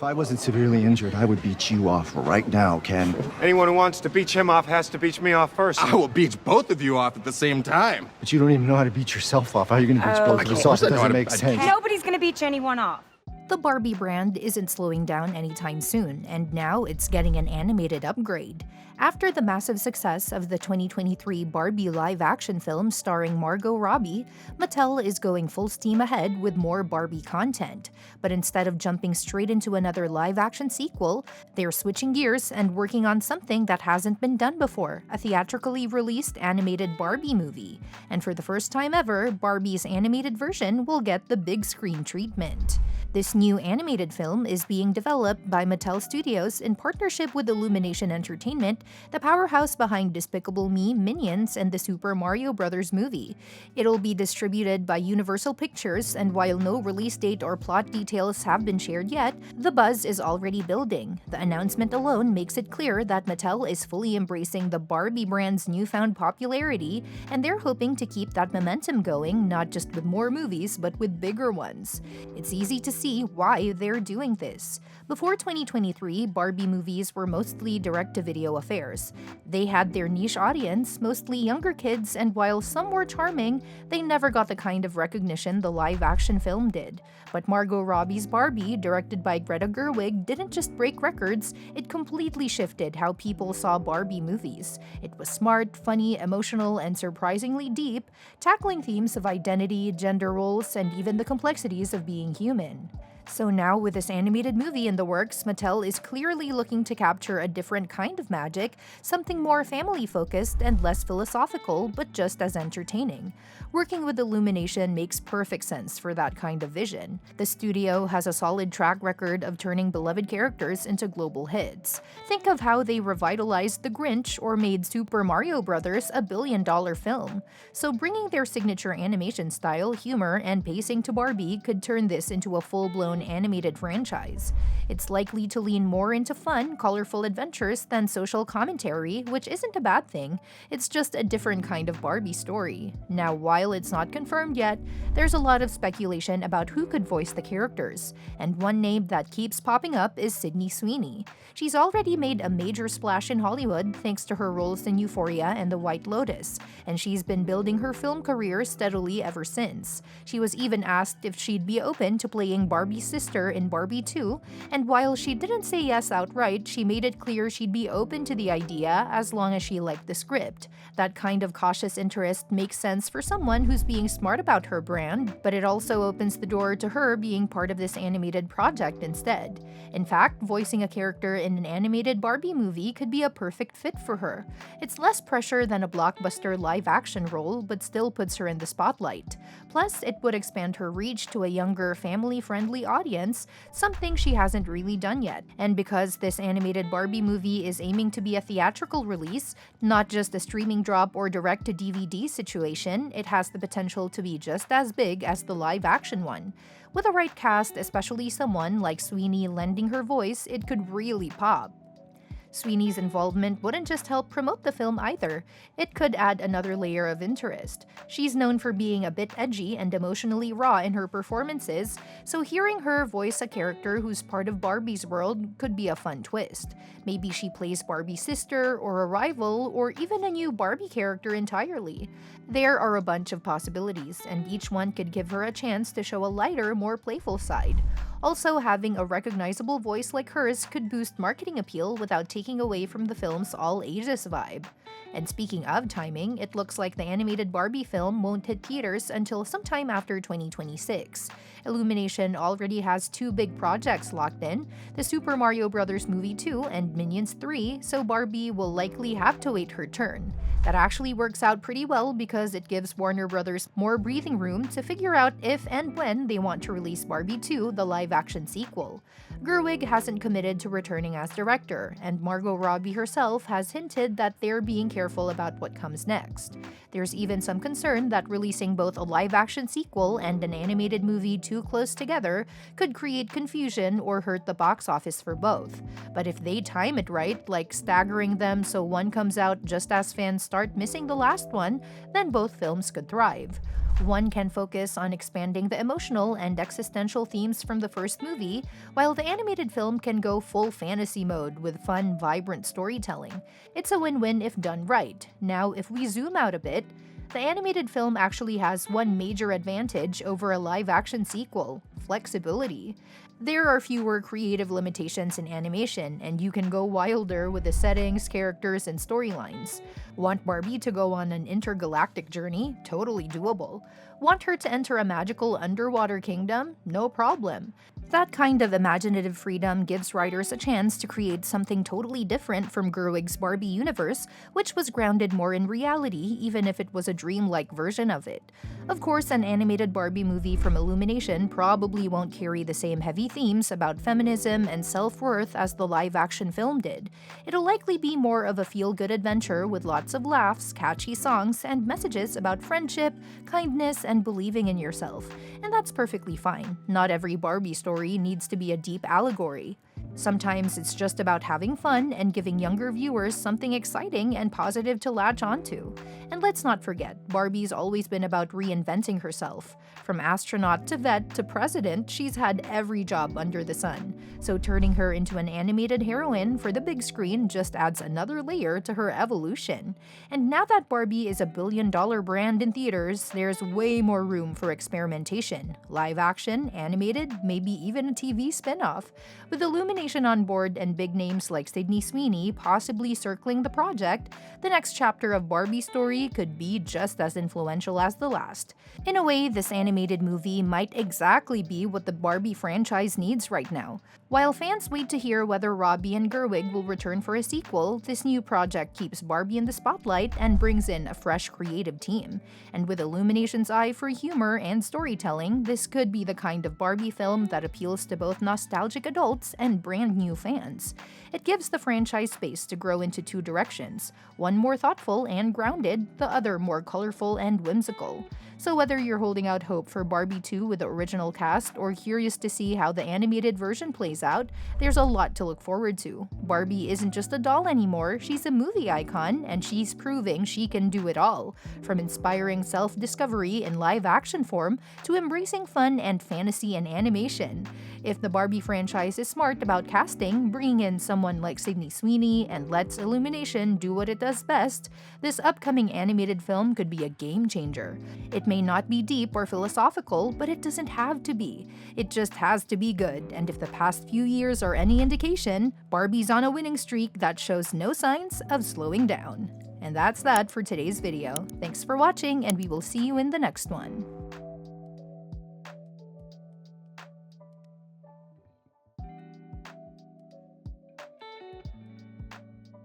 If I wasn't severely injured, I would beat you off right now, Ken. Anyone who wants to beat him off has to beat me off first. I will beat both of you off at the same time. But you don't even know how to beat yourself off. How are you going to beat both of us off? It doesn't make sense. Nobody's gonna beat anyone off. The Barbie brand isn't slowing down anytime soon, and now it's getting an animated upgrade. After the massive success of the 2023 Barbie live-action film starring Margot Robbie, Mattel is going full steam ahead with more Barbie content. But instead of jumping straight into another live-action sequel, they're switching gears and working on something that hasn't been done before, a theatrically released animated Barbie movie. And for the first time ever, Barbie's animated version will get the big screen treatment. This new animated film is being developed by Mattel Studios in partnership with Illumination Entertainment, the powerhouse behind Despicable Me, Minions, and the Super Mario Bros. Movie. It'll be distributed by Universal Pictures, and while no release date or plot details have been shared yet, the buzz is already building. The announcement alone makes it clear that Mattel is fully embracing the Barbie brand's newfound popularity, and they're hoping to keep that momentum going, not just with more movies, but with bigger ones. It's easy to see why they're doing this. Before 2023, Barbie movies were mostly direct-to-video affairs. They had their niche audience, mostly younger kids, and while some were charming, they never got the kind of recognition the live-action film did. But Margot Robbie's Barbie, directed by Greta Gerwig, didn't just break records, it completely shifted how people saw Barbie movies. It was smart, funny, emotional, and surprisingly deep, tackling themes of identity, gender roles, and even the complexities of being human. So now, with this animated movie in the works, Mattel is clearly looking to capture a different kind of magic, something more family-focused and less philosophical, but just as entertaining. Working with Illumination makes perfect sense for that kind of vision. The studio has a solid track record of turning beloved characters into global hits. Think of how they revitalized The Grinch or made Super Mario Bros. A billion-dollar film. So bringing their signature animation style, humor, and pacing to Barbie could turn this into a full-blown animated franchise. It's likely to lean more into fun, colorful adventures than social commentary, which isn't a bad thing. It's just a different kind of Barbie story. Now, while it's not confirmed yet, there's a lot of speculation about who could voice the characters, and one name that keeps popping up is Sydney Sweeney. She's already made a major splash in Hollywood thanks to her roles in Euphoria and The White Lotus, and she's been building her film career steadily ever since. She was even asked if she'd be open to playing Barbie's sister in Barbie 2, and while she didn't say yes outright, she made it clear she'd be open to the idea as long as she liked the script. That kind of cautious interest makes sense for someone who's being smart about her brand, but it also opens the door to her being part of this animated project instead. In fact, voicing a character in an animated Barbie movie could be a perfect fit for her. It's less pressure than a blockbuster live-action role, but still puts her in the spotlight. Plus, it would expand her reach to a younger, family-friendly audience, something she hasn't really done yet. And because this animated Barbie movie is aiming to be a theatrical release, not just a streaming drop or direct-to-DVD situation, it has the potential to be just as big as the live-action one. With the right cast, especially someone like Sweeney lending her voice, it could really pop. Sweeney's involvement wouldn't just help promote the film either, it could add another layer of interest. She's known for being a bit edgy and emotionally raw in her performances, so hearing her voice a character who's part of Barbie's world could be a fun twist. Maybe she plays Barbie's sister, or a rival, or even a new Barbie character entirely. There are a bunch of possibilities, and each one could give her a chance to show a lighter, more playful side. Also, having a recognizable voice like hers could boost marketing appeal without taking away from the film's all-ages vibe. And speaking of timing, it looks like the animated Barbie film won't hit theaters until sometime after 2026. Illumination already has two big projects locked in, the Super Mario Bros. Movie 2 and Minions 3, so Barbie will likely have to wait her turn. That actually works out pretty well because it gives Warner Bros. More breathing room to figure out if and when they want to release Barbie 2, the live-action sequel. Gerwig hasn't committed to returning as director, and Margot Robbie herself has hinted that they're being careful about what comes next. There's even some concern that releasing both a live-action sequel and an animated movie too close together could create confusion or hurt the box office for both. But if they time it right, like staggering them so one comes out just as fans start missing the last one, then both films could thrive. One can focus on expanding the emotional and existential themes from the first movie, while the animated film can go full fantasy mode with fun, vibrant storytelling. It's a win-win if done right. Now, if we zoom out a bit, the animated film actually has one major advantage over a live-action sequel: flexibility. There are fewer creative limitations in animation, and you can go wilder with the settings, characters, and storylines. Want Barbie to go on an intergalactic journey? Totally doable. Want her to enter a magical underwater kingdom? No problem. That kind of imaginative freedom gives writers a chance to create something totally different from Gerwig's Barbie universe, which was grounded more in reality, even if it was a dreamlike version of it. Of course, an animated Barbie movie from Illumination probably won't carry the same heavy themes about feminism and self-worth as the live-action film did. It'll likely be more of a feel-good adventure with lots of laughs, catchy songs, and messages about friendship, kindness, and believing in yourself. And that's perfectly fine. Not every Barbie story needs to be a deep allegory. Sometimes it's just about having fun and giving younger viewers something exciting and positive to latch onto. And let's not forget, Barbie's always been about reinventing herself. From astronaut to vet to president, she's had every job under the sun. So turning her into an animated heroine for the big screen just adds another layer to her evolution. And now that Barbie is a billion-dollar brand in theaters, there's way more room for experimentation. Live action, animated, maybe even a TV spin-off. With Illumination on board and big names like Sydney Sweeney possibly circling the project, the next chapter of Barbie's story could be just as influential as the last. In a way, this animated movie might exactly be what the Barbie franchise needs right now. While fans wait to hear whether Robbie and Gerwig will return for a sequel, this new project keeps Barbie in the spotlight and brings in a fresh creative team. And with Illumination's eye for humor and storytelling, this could be the kind of Barbie film that appeals to both nostalgic adults and brand new fans. It gives the franchise space to grow into two directions, one more thoughtful and grounded, the other more colorful and whimsical. So whether you're holding out hope for Barbie 2 with the original cast or curious to see how the animated version plays out, there's a lot to look forward to. Barbie isn't just a doll anymore, she's a movie icon, and she's proving she can do it all. From inspiring self-discovery in live-action form to embracing fun and fantasy in animation. If the Barbie franchise is smart about casting, bringing in someone like Sydney Sweeney, and lets Illumination do what it does best, this upcoming animated film could be a game changer. It may not be deep or philosophical, but it doesn't have to be. It just has to be good, and if the past few years are any indication, Barbie's on a winning streak that shows no signs of slowing down. And that's that for today's video. Thanks for watching, and we will see you in the next one.